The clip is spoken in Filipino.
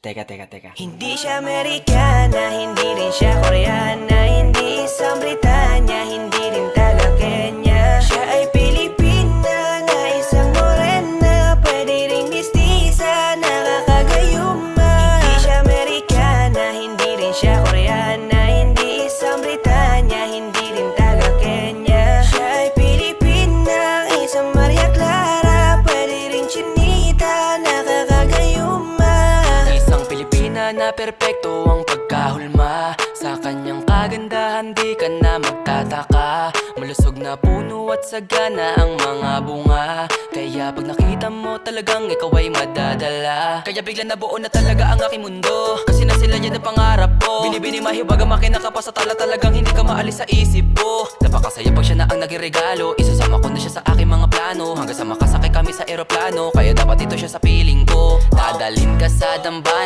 Teka. Hindi siya Amerikana, hindi rin siya Koreana, hindi isang Britanya, hindi rin taga Kenya. Siya ay Pilipina na isang morena, pwede ring mistisa, nakakagayuma. Hindi siya Amerikana, hindi rin siya Koreana, hindi isang Britanya, hindi rin taga Kenya. Siya ay Pilipina, isang Maria Clara, pwede ring chinita, nakakagayuma. Na perpekto ang pagkahulma. Sa kanyang kagandahan di ka na magtataka. Malusog na puno at sagana ang mga bunga. Kaya pag nakita mo talagang ikaw ay madadala. Kaya bigla nabuo na talaga ang aking mundo. Kasi na sila yan ang pangarap ko. Binibini mahiwaga makinaka pa sa tala, talagang hindi ka maalis sa isip ko. Napakasaya pag siya na ang naging regalo. Isasama ko na siya sa aking mga plano. Hanggang sa makasakay kami sa eroplano. Kaya dapat ito siya sa piling ko. Dadalhin ka sa dambana.